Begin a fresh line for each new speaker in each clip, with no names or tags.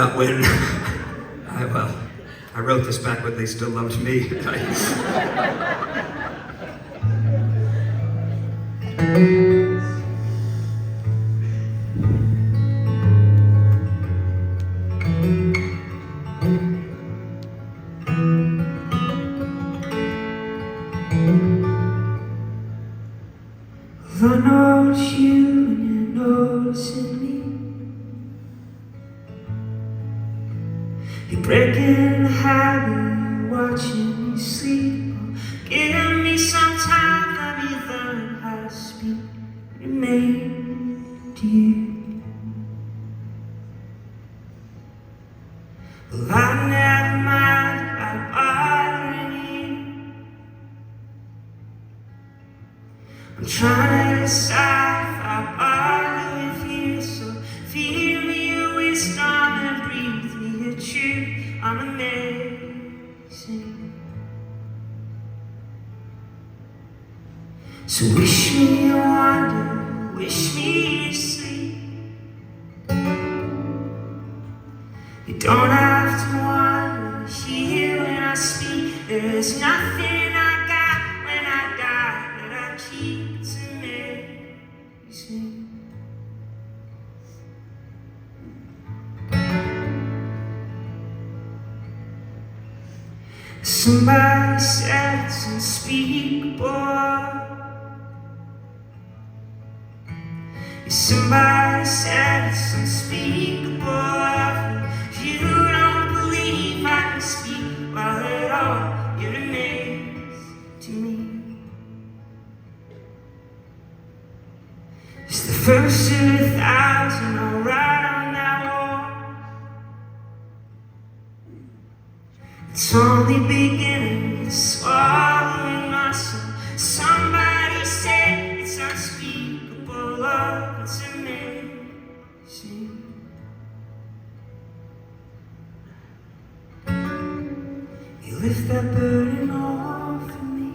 When I wrote this back when they still loved me.
I notice you and you're noticing me. You're breaking the habit of watching me sleep. Give me some time, let me learn how to speak. Remain to you. Well, I never mind about bothering you. I'm trying to decide if I bother with you. So feel me your wisdom and breathe me your truth. I'm amazing. So wish me a wonder, wish me to sleep. You don't have to wonder, hear when I speak. There's nothing I got when I die that I keep to make you sing. Somebody said it's unspeakable. Somebody said it's unspeakable. You don't believe I can speak well at all. You're amazed to me. It's the first of 1,000, I'll write on that wall. It's only beginning to swallowing my soul. Somebody said it's unspeakable love, it's amazing. You lift that burden off of me.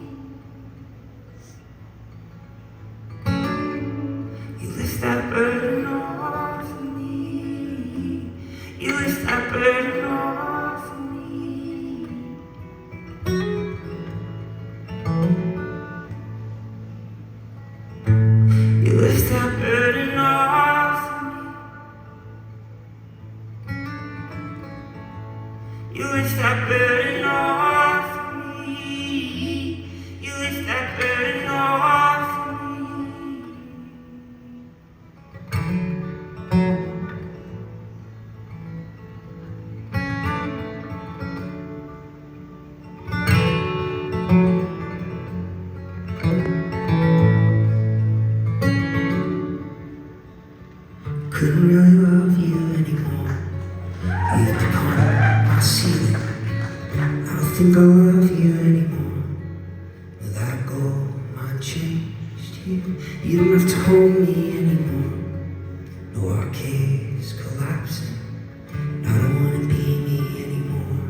You lift that burden off of me. You lift that burden off of me. You lift that burden off of me. You lift that burden off of me. You lift that burden off of me. Couldn't really love you anymore. You've become my ceiling. I don't think I love you anymore. Let go, mine changed you. You don't have to hold me anymore. No arcades collapsing. I don't wanna be me anymore.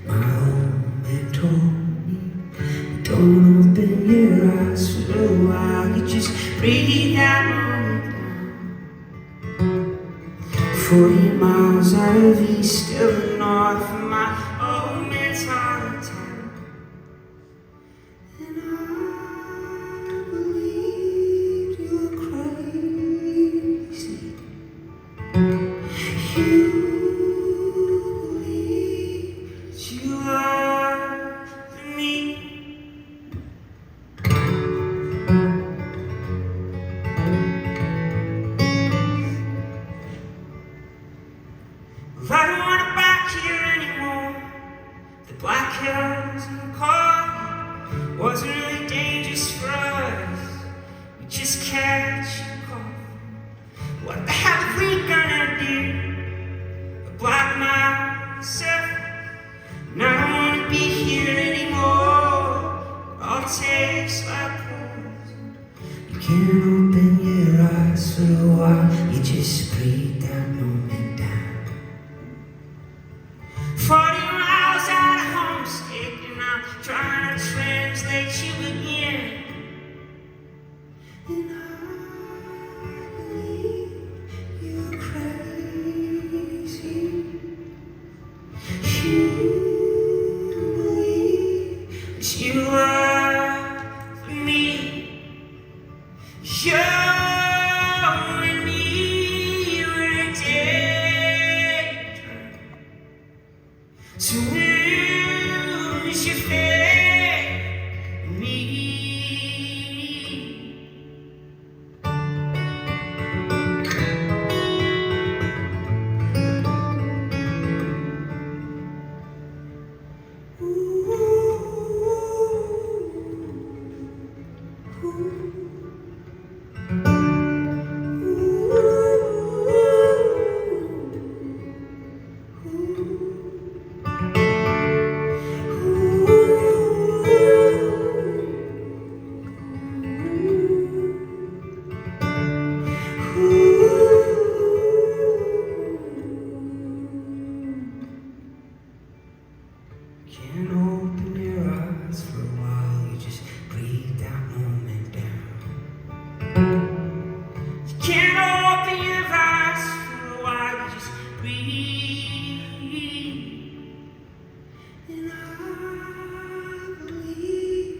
My old man told me, don't open your eyes for a while. You just breathe that moment down. 40 miles out of east Illinois from my old man's heart attack. And I believed you were crazy. You believed you loved me. I don't want to back here anymore. The black hills and the cold wasn't really dangerous for us. We just catch a cold. What the hell are we gonna do? A black myself. And I don't want to be here anymore. It all takes like poison. You can't open your eyes for a while. You just breathe that moment down. 40 miles out of homesick, and I'm trying to translate you again. And I believe you're crazy. to lose your faith in me. Can't open your eyes for a while, you just breathe that moment down. You can't open your eyes for a while, you just breathe. And I believe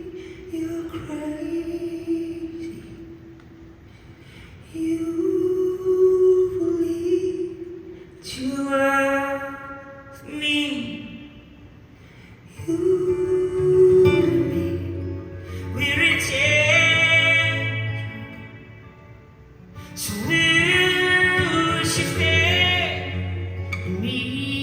you're crazy. You believe that you love me. You and me, we're in danger. So lose your faith in me.